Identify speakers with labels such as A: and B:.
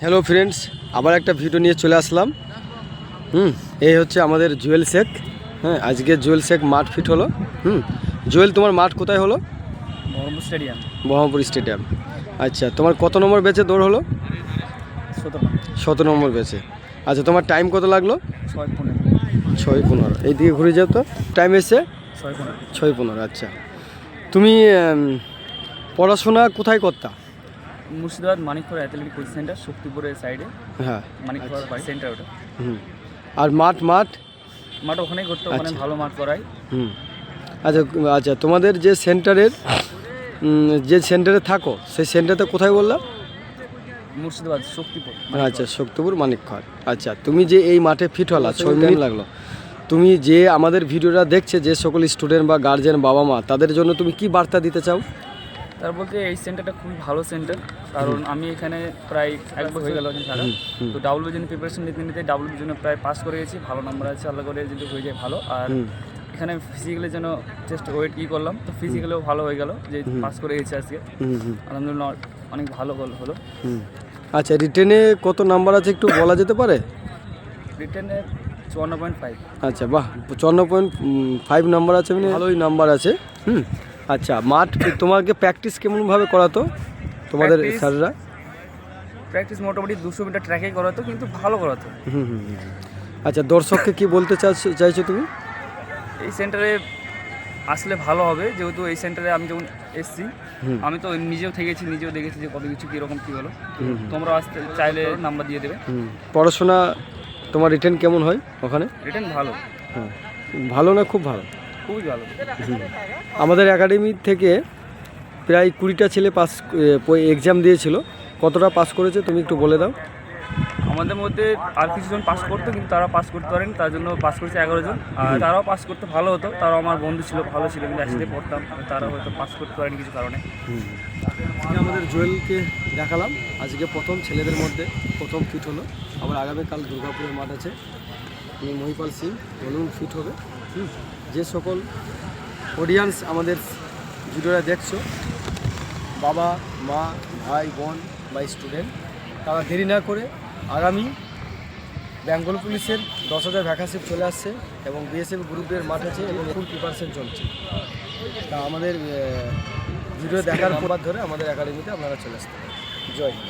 A: Hello friends, আবার একটা video নিয়ে চলে আসলাম। এই হচ্ছে আমাদের জুয়েল শেখ। হ্যাঁ, আজকে জুয়েল শেখ মাঠ ফিট হলো। জুয়েল, তোমার মাঠ কোথায় হলো?
B: বহরমপুর স্টেডিয়াম।
A: বহরমপুর স্টেডিয়াম। আচ্ছা, তোমার কত নম্বর ব্যাচে দৌড় হলো?
B: 17
A: নম্বর ব্যাচে। আচ্ছা, তোমার টাইম কত লাগলো?
B: 6:15।
A: এইদিকে ঘুরে যাও তো। টাইম এসছে
B: 6:15।
A: 6:15। আচ্ছা, তুমি পড়াশোনা কোথায় করতা?
B: Murshidabad Manikpur athletic coaching centre, শক্তিপুরের সাইডে।
A: হ্যাঁ,
B: মানিকপুর সেন্টার ওটা।
A: আর মাঠ
B: ওখানেই করতে, ওখানে ভালো মাঠ করায়।
A: আচ্ছা আচ্ছা, তোমাদের যে সেন্টারের যে সেন্টারে থাকো সেই সেন্টারটা কোথায় বললা?
B: মুর্শিদাবাদ শক্তিপুর।
A: আচ্ছা, শক্তিপুর মানিকঘর। আচ্ছা, তুমি যে এই মাঠে ফিট হলা 6 মিনিট লাগলো, তুমি যে আমাদের ভিডিওটা দেখছে যে সকল স্টুডেন্ট বা গার্জেন বাবা মা, তাদের জন্য তুমি কি বার্তা দিতে চাও?
B: তার বলতে এই সেন্টারটা খুবই ভালো সেন্টার, কারণ আমি এখানে প্রায় 1 বছর হয়ে গেল থাকা। তো ডাব্লিউর জন্য প্রিপারেশন নিতে ডাব্লিউর জন্য প্রায় পাস করে গেছি, ভালো নাম্বার আছে, আল্লাহ করে যদি হয়ে যায় ভালো। আর এখানে ফিজিক্যালের জন্য জাস্ট ওয়েট করলাম, তো ফিজিক্যালেও ভালো হয়ে গেল, যে পাস করে গেছি আজকে আলহামদুলিল্লাহ, অনেক ভালো হলো।
A: আচ্ছা, রিটেনে কত নাম্বার আছে একটু বলা যেতে পারে?
B: রিটেনে 54.5।
A: আচ্ছা, বাহ, 54.5 নাম্বার আছে, মানে ভালোই নাম্বার আছে। আচ্ছা, মাঠ তোমাকে প্র্যাকটিস কেমনভাবে করাতো তোমাদের স্যাররা?
B: প্র্যাকটিস মোটামুটি 200 মিটার ট্র্যাকেই করাতো, কিন্তু ভালো করাতো।
A: আচ্ছা, দর্শককে কি বলতে চাইছো তুমি?
B: এই সেন্টারে আসলে ভালো হবে, যেহেতু এই সেন্টারে আমি যখন এসেছি, আমি তো নিজেও থেকেছি, নিজেও দেখেছি যে কত কিছু কীরকম কী হলো। তোমরা আসতে চাইলে নাম্বার দিয়ে দেবে।
A: পড়াশোনা তোমার রিটেন কেমন হয় ওখানে?
B: রিটেন ভালো।
A: ভালো না খুব ভালো?
B: খুবই ভালো।
A: আমাদের একাডেমি থেকে প্রায় 20টা ছেলে পাস এক্সাম দিয়েছিল, কতটা পাস করেছে তুমি একটু বলে দাও।
B: আমাদের মধ্যে আর কিছুজন পাস করতো, কিন্তু তারা পাস করতে পারেনি, তার জন্য পাস করেছে 11 জন। আর তারাও পাস করতে ভালো হতো, তারাও আমার বন্ধু ছিল, ভালো ছিল, কিন্তু একসাথে পড়তাম, তারা হয়তো পাস করতে পারেনি কিছু কারণে।
A: আমাদের জুয়েলকে দেখালাম, আজকে প্রথম ছেলেদের মধ্যে প্রথম ফিট হলো। আবার আগামীকাল দুর্গাপুরের মাঠ আছে, মহিপাল সিং বলুন ফিট হবে। যে সকল অডিয়েন্স আমাদের ভিডিওটা দেখছো, বাবা মা ভাই বোন বা স্টুডেন্ট, তারা দেরি না করে আগামী বেঙ্গল পুলিশের 10,000 ভ্যাকান্সি চলে আসছে, এবং বিএসএফ গ্রুপের মাঠ আছে এবং ফুল প্রিপারেশন চলছে। তা আমাদের ভিডিও দেখার পর ধরে আমাদের একাডেমিতে আপনারা চলে আসতে পারেন। জয় হিন্দ।